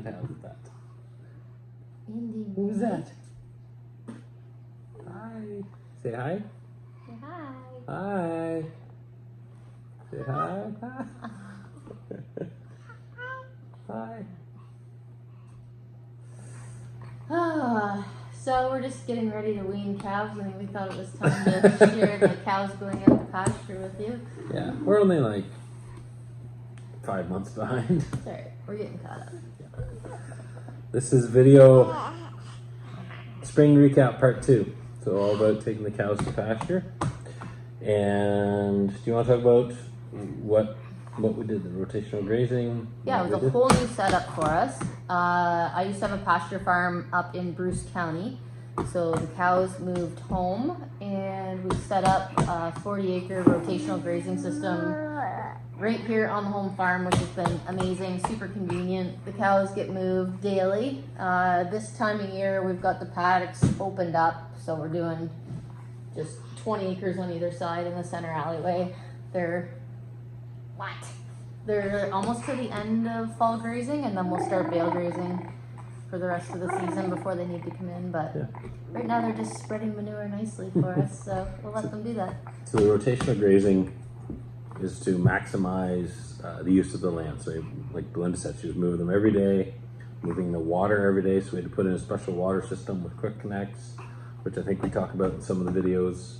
can't have that. Indy. Who's that? Hi. Say hi. Say hi. Hi. Say hi. Hi. Hi. So we're just getting ready to wean calves, and we thought it was time to share the cows going out to pasture with you. Yeah, we're only like 5 months behind. Sorry, we're getting caught up. This is video spring recap part 2. So all about taking the cows to pasture. And do you want to talk about what we did, the rotational grazing? Yeah, it was a whole new setup for us. I used to have a pasture farm up in Bruce County. So the cows moved home and we set up a 40-acre rotational grazing system right here on the home farm, which has been amazing, super convenient. The cows get moved daily. This time of year, we've got the paddocks opened up. So we're doing just 20 acres on either side in the center alleyway. They're almost to the end of fall grazing, and then we'll start bale grazing for the rest of the season before they need to come in. But right now they're just spreading manure nicely for us, so we'll let them do that. So the rotational grazing is to maximize the use of the land. So like Belinda said, she was moving them every day, moving the water every day. So we had to put in a special water system with quick connects, which I think we talk about in some of the videos.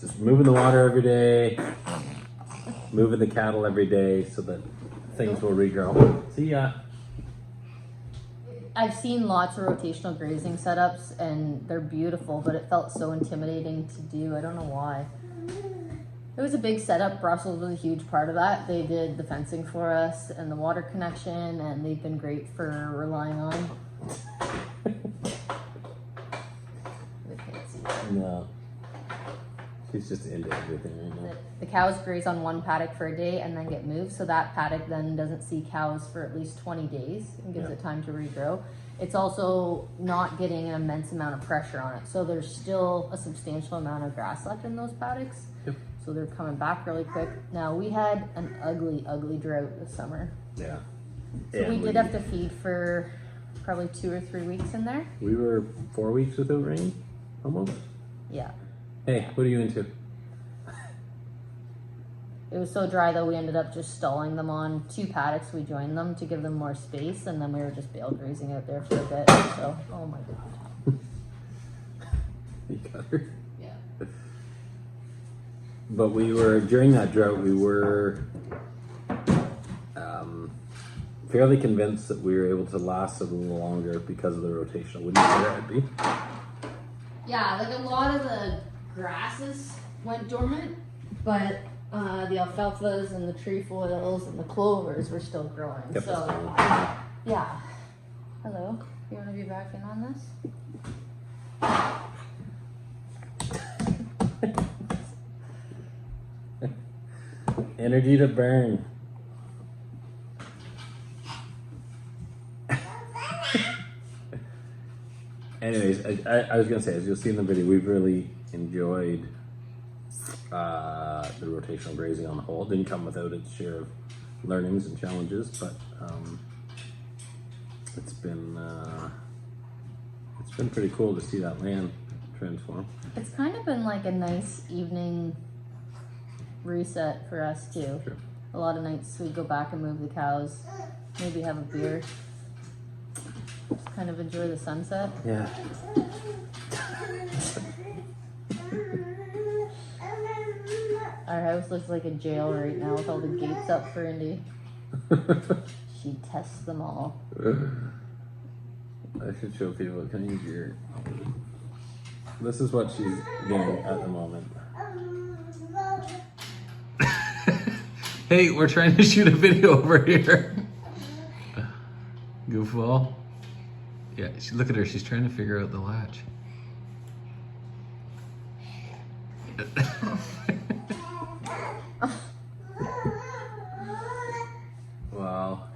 Just moving the water every day, moving the cattle every day so that things will regrow. See ya. I've seen lots of rotational grazing setups and they're beautiful, but it felt so intimidating to do. I don't know why. It was a big setup. Brussels was a huge part of that. They did the fencing for us and the water connection, and they've been great for relying on. No. She's just into everything right now. The cows graze on one paddock for a day and then get moved, so that paddock then doesn't see cows for at least 20 days and gives it time to regrow. It's also not getting an immense amount of pressure on it, so there's still a substantial amount of grass left in those paddocks. Yep. So they're coming back really quick. Now, we had an ugly drought this summer. Yeah. So we did have to feed for probably 2 or 3 weeks in there. We were 4 weeks without rain, almost. Yeah. Hey, what are you into? It was so dry though, we ended up just stalling them on 2 paddocks. We joined them to give them more space, and then we were just bale grazing out there for a bit. So, oh my god. You got her? Yeah. But we were, during that drought, we were fairly convinced that we were able to last a little longer because of the rotational. Wouldn't you say that would be? Yeah, like a lot of the grasses went dormant, but the alfalfas and the trefoils and the clovers were still growing. Yep, So, yeah. Hello, you want to be back in on this? Energy to burn. Anyways, I was gonna say, as you'll see in the video, we've really enjoyed the rotational grazing on the whole. It didn't come without its share of learnings and challenges, but it's been pretty cool to see that land transform. It's kind of been like a nice evening reset for us too. Sure. A lot of nights we go back and move the cows, maybe have a beer, just kind of enjoy the sunset. Yeah. Our house looks like a jail right now with all the gates up for Indy. She tests them all. I should show people. Can you hear? This is what she's doing at the moment. Hey, we're trying to shoot a video over here. Goofball. Yeah, look at her. She's trying to figure out the latch. Wow.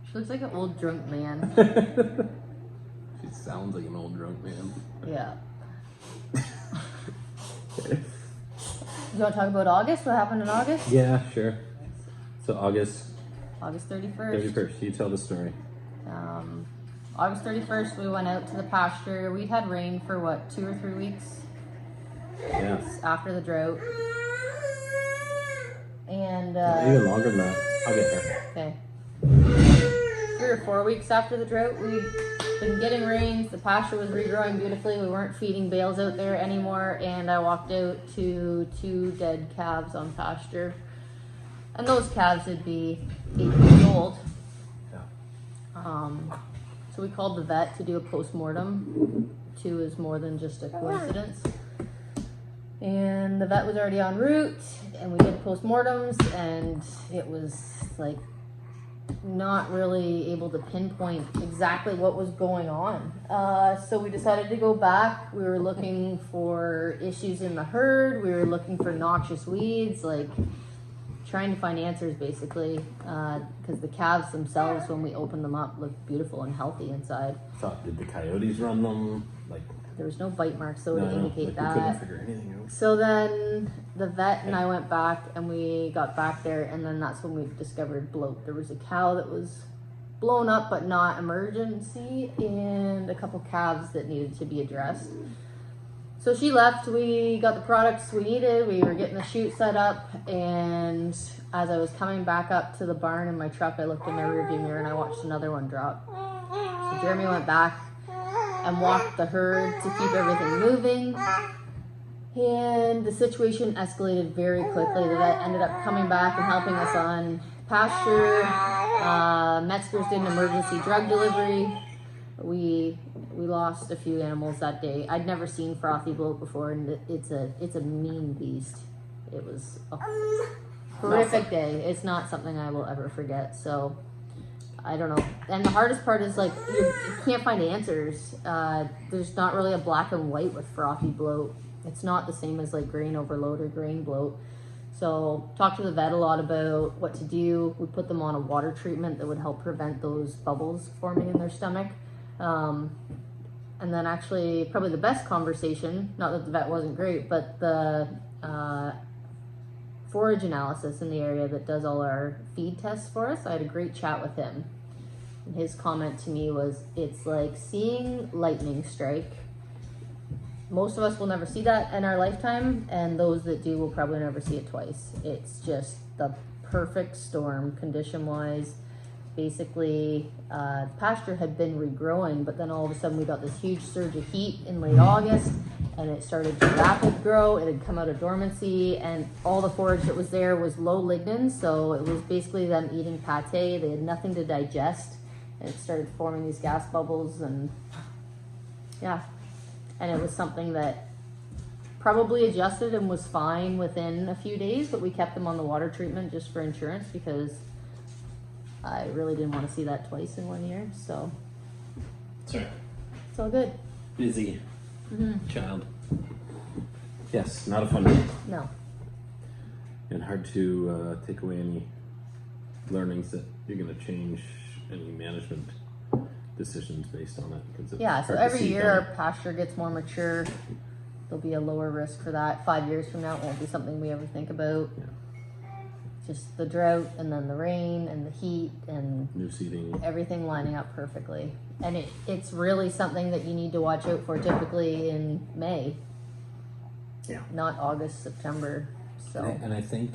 She looks like an old drunk man. She sounds like an old drunk man. Yeah. You want to talk about August? What happened in August? Yeah, sure. So August 31st. 31st, you tell the story. August 31st, we went out to the pasture. We'd had rain for what, 2 or 3 weeks Yeah. after the drought. And Even longer than that. I'll get there. okay. 3 or 4 weeks after the drought, we'd been getting rains. The pasture was regrowing beautifully. We weren't feeding bales out there anymore. And I walked out to 2 dead calves on pasture. And those calves would be 8 years old. Yeah. So we called the vet to do a post-mortem. 2 is more than just a coincidence. And the vet was already en route, and we did postmortems, and it was like not really able to pinpoint exactly what was going on. So we decided to go back. We were looking for issues in the herd. We were looking for noxious weeds, like trying to find answers basically, because the calves themselves, when we opened them up, looked beautiful and healthy inside. Did the coyotes run them? Like, there was no bite marks though to indicate we that. couldn't figure anything out. So then the vet and I went back and we got back there, and then that's when we discovered bloat. There was a cow that was blown up but not emergency, and a couple calves that needed to be addressed. So she left, we got the products we needed, we were getting the chute set up, and as I was coming back up to the barn in my truck, I looked in my rearview mirror and I watched another one drop. So Jeremy went back and walked the herd to keep everything moving, and the situation escalated very quickly. The vet ended up coming back and helping us on pasture. Metzger's did an emergency drug delivery. We lost a few animals that day. I'd never seen frothy bloat before, and it's a mean beast. It was a horrific day. It's not something I will ever forget. So I don't know. And the hardest part is like you can't find answers. There's not really a black and white with frothy bloat. It's not the same as like grain overload or grain bloat. So talked to the vet a lot about what to do. We put them on a water treatment that would help prevent those bubbles forming in their stomach. And then actually probably the best conversation, not that the vet wasn't great, but the forage analysis in the area that does all our feed tests for us, I had a great chat with him. And his comment to me was, it's like seeing lightning strike. Most of us will never see that in our lifetime, and those that do will probably never see it twice. It's just the perfect storm condition-wise. Basically, pasture had been regrowing, but then all of a sudden we got this huge surge of heat in late August, and it started to rapid grow. It had come out of dormancy, and all the forage that was there was low lignin, so it was basically them eating pate. They had nothing to digest, and it started forming these gas bubbles, and yeah. And it was something that probably adjusted and was fine within a few days, but we kept them on the water treatment just for insurance because I really didn't want to see that twice in 1 year. So Sorry. it's all good. Busy child. Yes, not a fun day. No. And hard to take away any learnings that you're going to change any management decisions based on it. Because Yeah, so every year our pasture gets more mature. There'll be a lower risk for that. 5 years from now, it won't be something we ever think about. Yeah. Just the drought and then the rain and the heat and New seeding. everything lining up perfectly. And it's really something that you need to watch out for typically in May. Yeah. Not August, September. So And I think,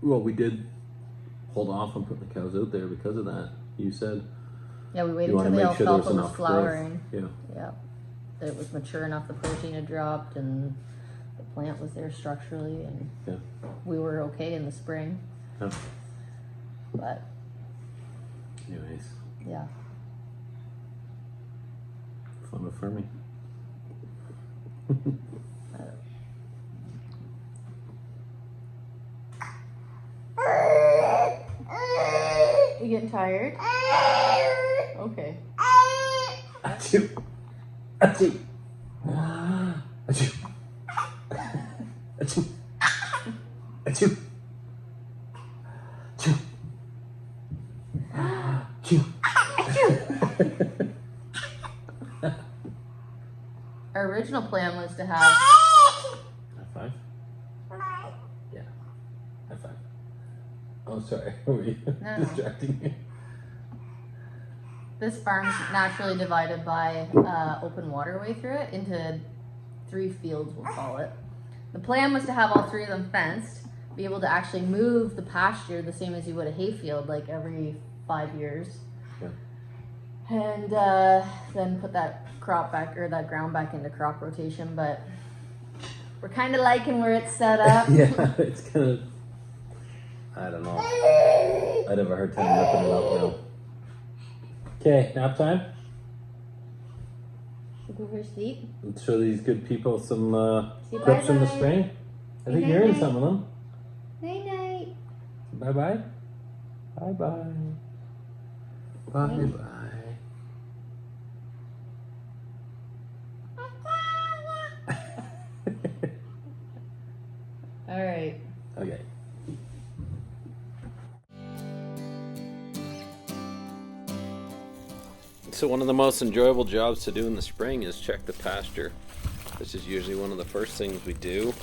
well, we did hold off on putting the cows out there because of that. You said yeah, we you waited want till to the make sure there was alfalfa was enough flowering. growth. Yeah. Yeah. That it was mature enough, the protein had dropped, and the plant was there structurally, and Yeah. we were okay in the spring. Yeah. But Anyways, yeah. fun with farming. You getting tired? Okay. Achoo. Achoo. Achoo. Achoo. Achoo. Achoo. Achoo. Our original plan was to have High five. Oh, sorry. Were you No. distracting me? This farm's naturally divided by open waterway through it into 3 fields, we'll call it. The plan was to have all 3 of them fenced, be able to actually move the pasture the same as you would a hayfield, like every 5 years. Yeah. And then put that crop back, or that ground back into crop rotation, but we're kind of liking where it's set up. Yeah, it's kind of, I don't know. I'd have a hard time ripping it up now. Okay, nap time. Go for a sleep. Let's show these good people some Say clips from the bye-bye. spring. I think Say you're in night-night. some of them. Night night. Bye-bye. Bye-bye. Bye-bye. All right. Okay. So one of the most enjoyable jobs to do in the spring is check the pasture. This is usually one of the first things we do,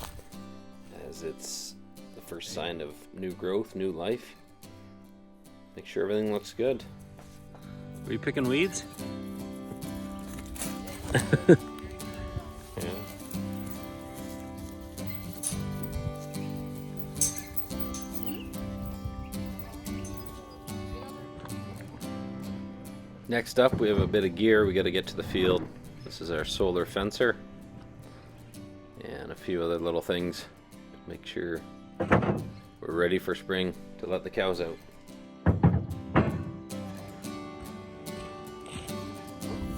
as it's the first sign of new growth, new life. Make sure everything looks good. Are you picking weeds? Yeah. Next up, we have a bit of gear. We got to get to the field. This is our solar fencer and a few other little things to make sure we're ready for spring to let the cows out.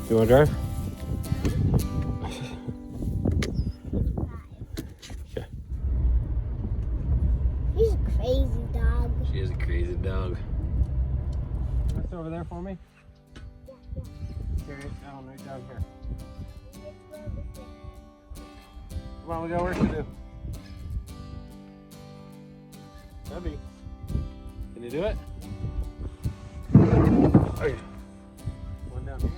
You want to drive? Yeah. He's a crazy dog. She is a crazy dog. What's over there for me? Carry it down right down here. Come on, we got work to do. Debbie, can you do it? Okay. One down here.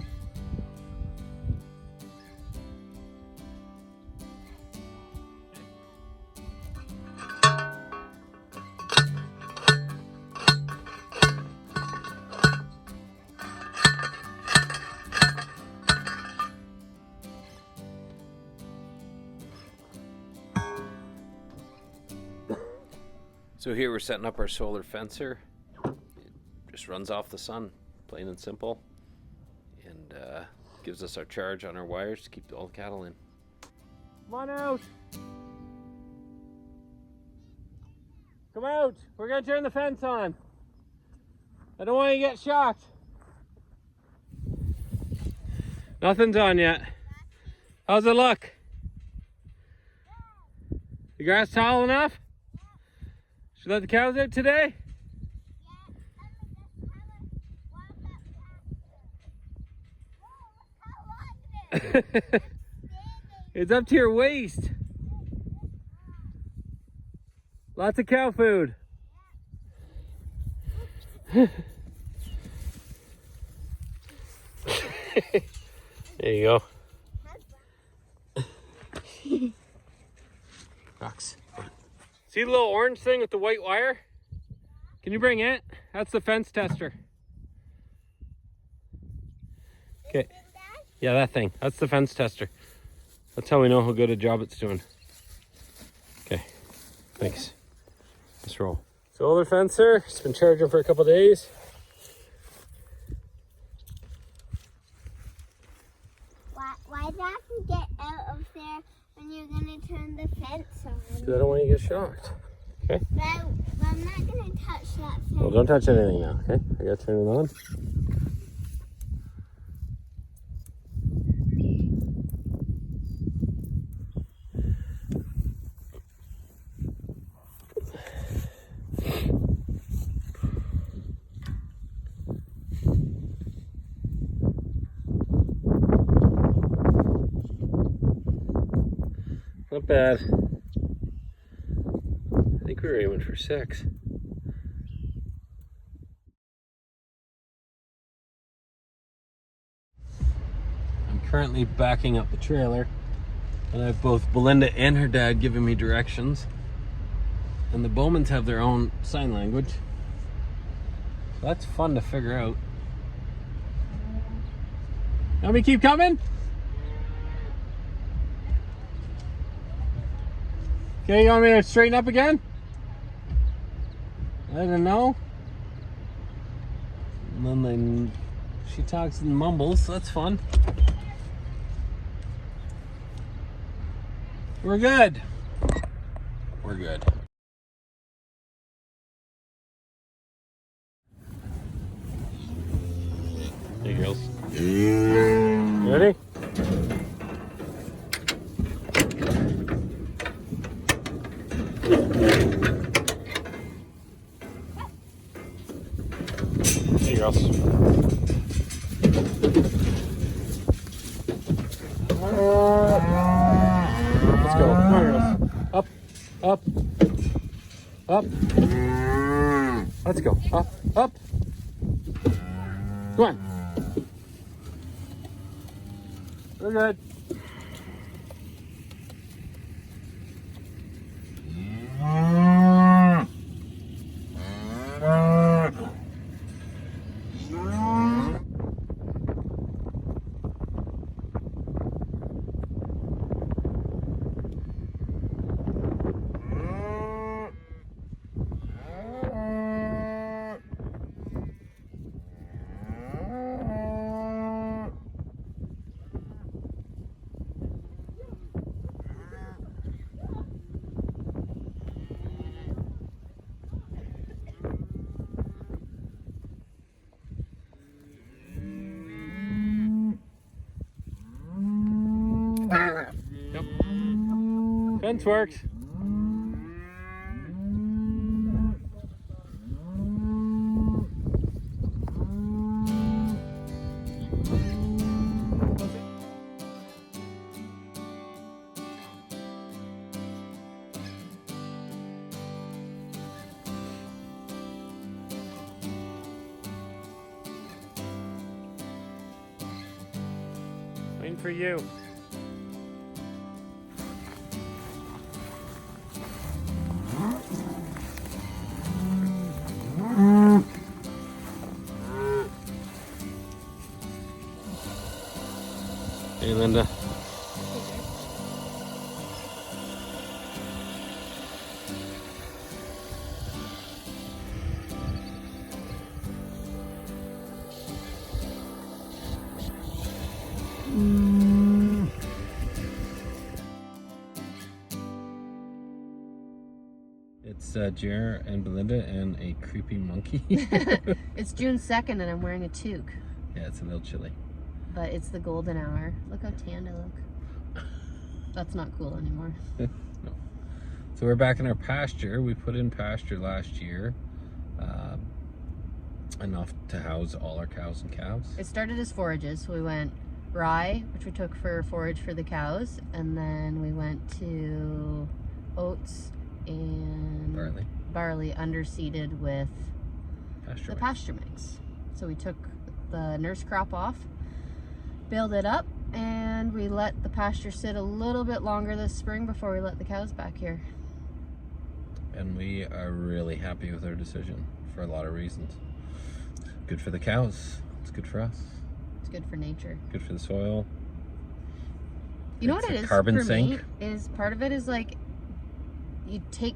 So here we're setting up our solar fencer. It just runs off the sun, plain and simple, and gives us our charge on our wires to keep all the cattle in. Come on out! Come out! We're gonna turn the fence on. I don't want you to get shocked. Nothing's on yet. How's it look? The grass tall enough? Should we let the cows out today? It's up to your waist. Lots of cow food. There you go. Rocks. See the little orange thing with the white wire? Can you bring it? That's the fence tester. Okay. Yeah, that thing. That's the fence tester. That's how we know how good a job it's doing. Okay. Thanks. Let's roll. Solar fencer. It's been charging for a couple days. Why do I have to get out of there when you're going to turn the fence on? Because I don't want you to get shocked. Okay? But I'm not going to touch that fence. Well, don't touch anything now, okay? I gotta turn it on. Not bad. I think we were aiming for 6. I'm currently backing up the trailer, and I have both Belinda and her dad giving me directions. And the Bowmans have their own sign language. That's fun to figure out. Want me to keep coming? Okay, you want me to straighten up again? I don't know. And then she talks and mumbles, so that's fun. We're good. We're good. Hey girls. Ready? Hey girls. Let's go. Come on, girls. Up, up, up. Let's go. Up, up. Come on. We're good. Yep. Fence works. Waiting for you. Hey, Linda. It's Jer and Belinda and a creepy monkey. It's June 2nd and I'm wearing a toque. Yeah, it's a little chilly. But it's the golden hour. Look how tanned I look. That's not cool anymore. No. So we're back in our pasture. We put in pasture last year. Enough to house all our cows and calves. It started as forages. So we went rye, which we took for forage for the cows. And then we went to oats and barley underseeded with the pasture mix. So we took the nurse crop off, baled it up, and we let the pasture sit a little bit longer this spring before we let the cows back here. And we are really happy with our decision for a lot of reasons. Good for the cows. It's good for us. It's good for nature. Good for the soil. You know what it is carbon for sink. me is part of it is like you take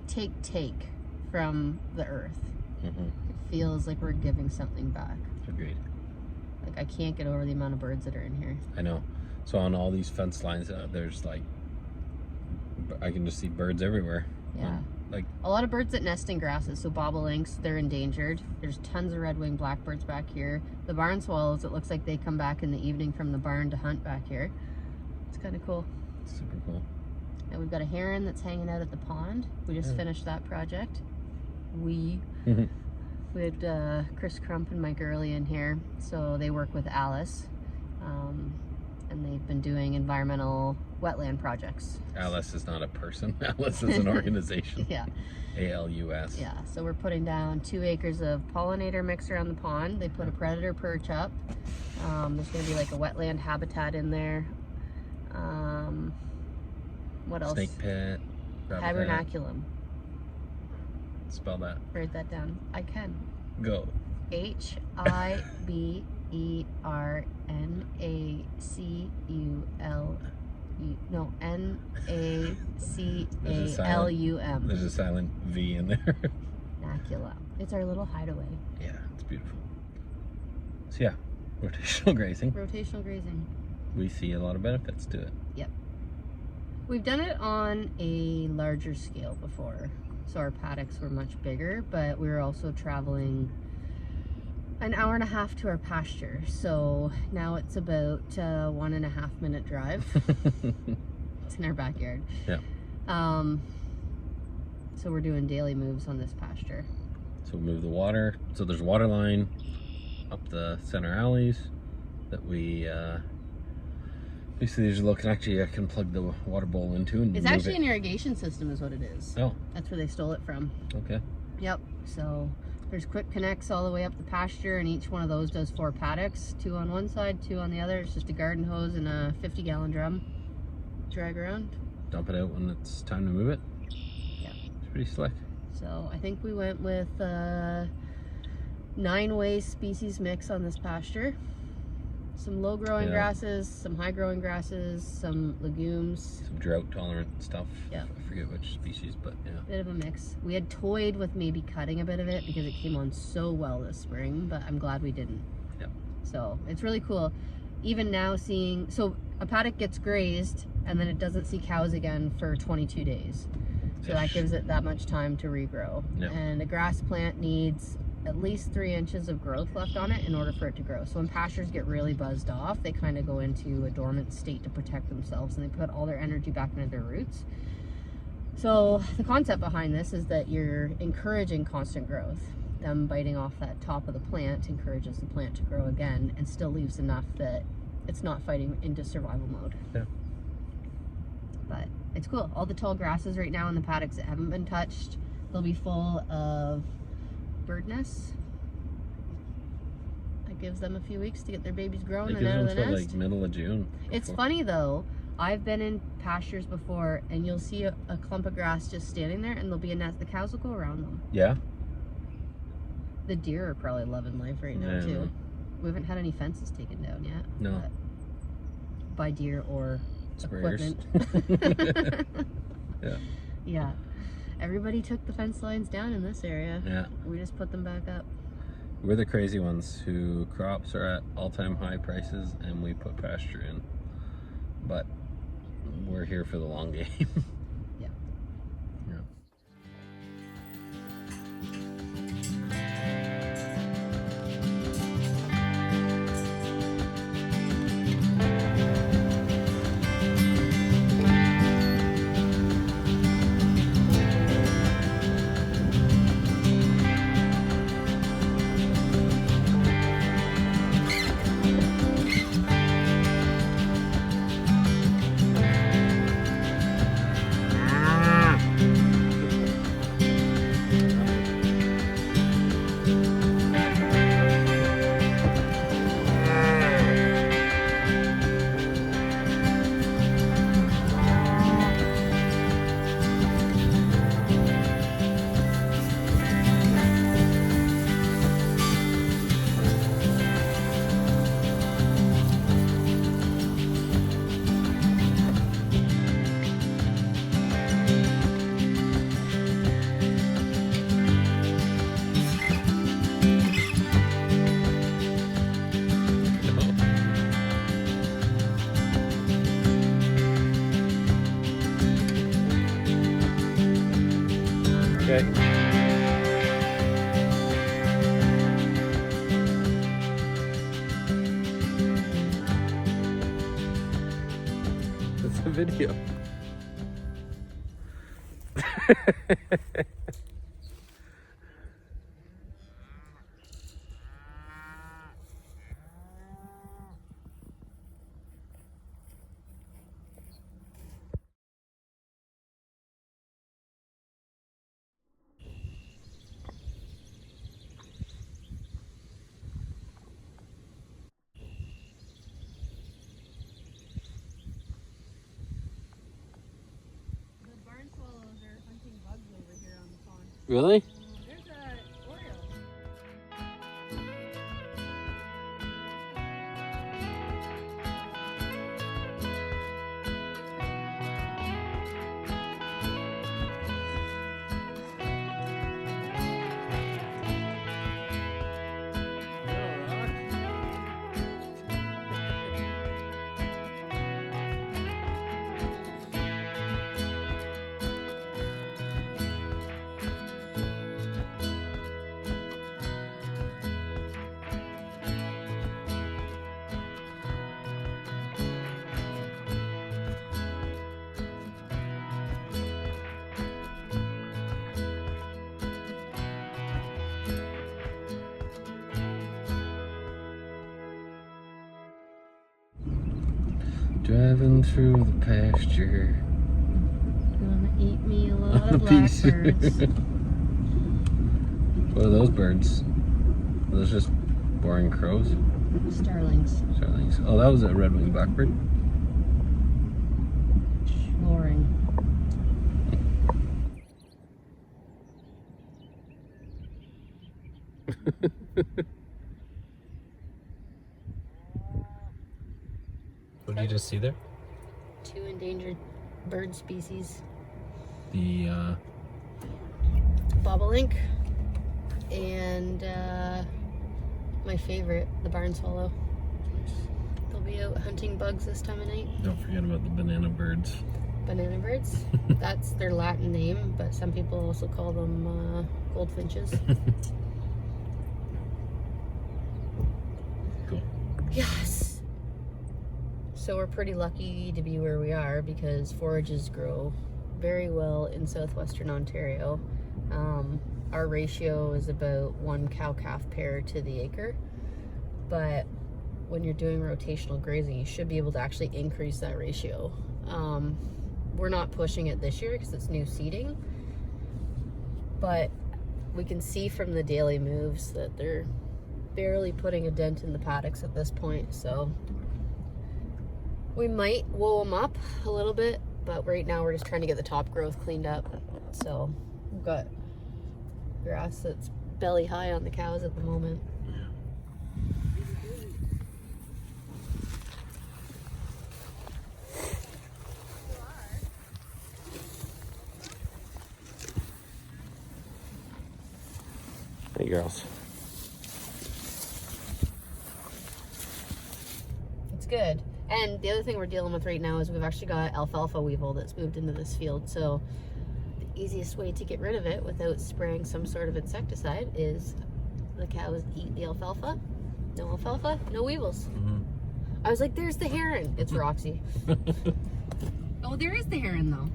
from the earth. Mm-hmm. It feels like we're giving something back. Agreed. Like I can't get over the amount of birds that are in here. I know. So on all these fence lines, there's like, I can just see birds everywhere. Yeah. Like a lot of birds that nest in grasses. So bobolinks, they're endangered. There's tons of red-winged blackbirds back here. The barn swallows, it looks like they come back in the evening from the barn to hunt back here. It's kind of cool. Super cool. And we've got a heron that's hanging out at the pond. We just finished that project. We had Chris Crump and Mike Early in here, so they work with Alice, and they've been doing environmental wetland projects. Alice is not a person. Alice is an organization. Yeah. ALUS. Yeah, so we're putting down 2 acres of pollinator mix around the pond. They put a predator perch up. There's going to be like a wetland habitat in there. What else? Snake pit. Hibernaculum. Spell that. Write that down. I can. Go. Nacalum. There's a silent V in there. Nacalum. It's our little hideaway. Yeah, it's beautiful. So yeah, rotational grazing. Rotational grazing. We see a lot of benefits to it. Yep. We've done it on a larger scale before. So our paddocks were much bigger, but we were also traveling an hour and a half to our pasture. So now it's about a 1.5 minute drive. It's in our backyard. Yeah. So we're doing daily moves on this pasture. So we move the water. So there's a water line up the center alleys that we basically there's a little connection I can plug the water bowl into and it's move actually it. an irrigation system is what it is. Oh. That's where they stole it from. Okay. Yep. So there's quick connects all the way up the pasture, and each one of those does 4 paddocks, 2 on one side, 2 on the other. It's just a garden hose and a 50-gallon drum. Drag around. Dump it out when it's time to move it. Yeah. It's pretty slick. So I think we went with 9-way species mix on this pasture. Some low-growing grasses, some high-growing grasses, some legumes. Some drought-tolerant stuff. Yeah. I forget which species, but yeah. Bit of a mix. We had toyed with maybe cutting a bit of it because it came on so well this spring, but I'm glad we didn't. Yep. So it's really cool. Even now seeing, so a paddock gets grazed and then it doesn't see cows again for 22 days. So that gives it that much time to regrow. Yep. And a grass plant needs at least 3 inches of growth left on it in order for it to grow. So when pastures get really buzzed off, they kind of go into a dormant state to protect themselves, and they put all their energy back into their roots. So the concept behind this is that you're encouraging constant growth. Them biting off that top of the plant encourages the plant to grow again and still leaves enough that it's not fighting into survival mode. Yeah. But it's cool. All the tall grasses right now in the paddocks that haven't been touched, they'll be full of bird nests. That gives them a few weeks to get their babies grown and out of the nest. Like middle of June. It's funny though, I've been in pastures before and you'll see a clump of grass just standing there and there'll be a nest. The cows will go around them. Yeah. The deer are probably loving life right now too. We haven't had any fences taken down yet. No. By deer or Sprayers. equipment. Yeah. Yeah. Everybody took the fence lines down in this area. Yeah. We just put them back up. We're the crazy ones who crops are at all-time high prices and we put pasture in. But we're here for the long game. Yeah. Yeah. Okay. It's a video. Hunting bugs over here on the pond. Really? There's a oriole. Driving through the pasture. Gonna eat me a lot On of a piece. blackbirds. What are those birds? Are those just boring crows? Starlings. Starlings. Oh, that was a red-winged blackbird. Boring. What did you just see there? 2 endangered bird species. The Bobolink and my favorite, the barn swallow. They'll be out hunting bugs this time of night. don't forget about the banana birds. Banana birds. That's their Latin name, but some people also call them goldfinches. Cool. Yes. So we're pretty lucky to be where we are because forages grow very well in southwestern Ontario. Our ratio is about 1 cow-calf pair to the acre, but when you're doing rotational grazing, you should be able to actually increase that ratio. We're not pushing it this year because it's new seeding, but we can see from the daily moves that they're barely putting a dent in the paddocks at this point, so we might wool them up a little bit, but right now we're just trying to get the top growth cleaned up. So we've got grass that's belly high on the cows at the moment. Hey, girls. It's good. And the other thing we're dealing with right now is we've actually got alfalfa weevil that's moved into this field. So the easiest way to get rid of it without spraying some sort of insecticide is the cows eat the alfalfa. No alfalfa, no weevils. Mm-hmm. I was like, there's the heron. It's Roxy. Oh, there is the heron though.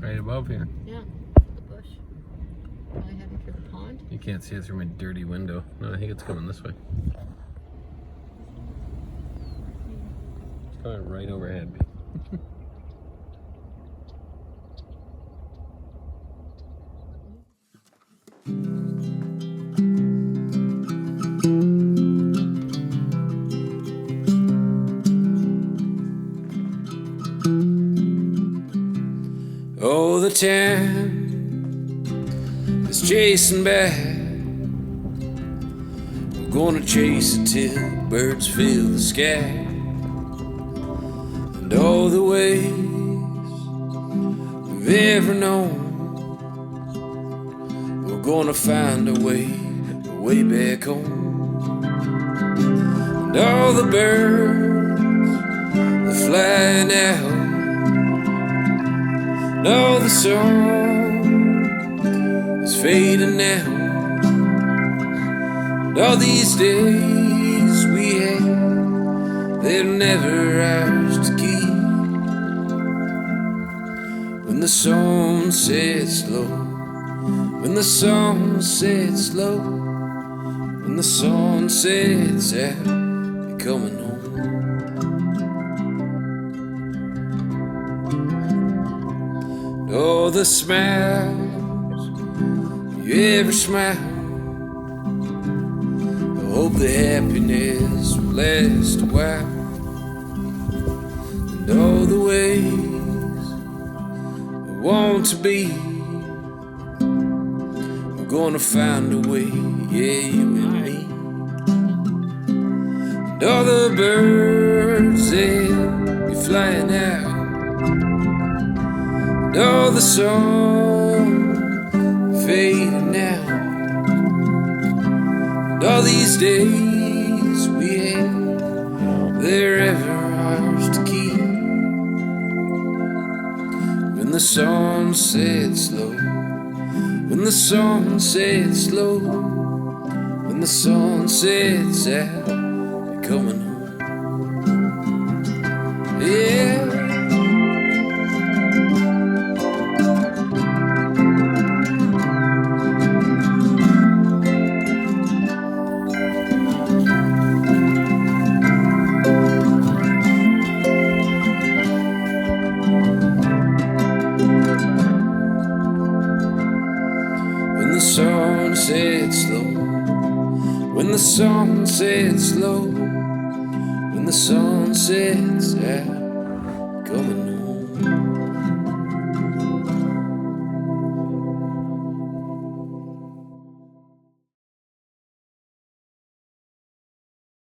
Right above here. Yeah, the bush. Probably heading for the pond. You can't see it through my dirty window. No, I think it's coming this way. It's coming right overhead. Oh, the time is chasing back. We're gonna chase it till birds fill the sky. And all the ways we've ever known, we're gonna find a way back home. And all the birds that fly now, all the song is fading now. And all these days we had, they're never ours to keep. When the sun sets low, when the sun sets low, when the sun sets out, you're coming home. Oh, the smiles you ever smile, I hope the happiness will last a while. And all the ways I want to be, we're gonna find a way, yeah, you and me. And all the birds that be flying out, and all the song fading now. And all these days we had, they're ever ours to keep. When the sun sets low, when the sun sets low, when the sun sets out, you're coming home. Yeah. sets low, when the sun sets low, when the sun sets, I'm coming home.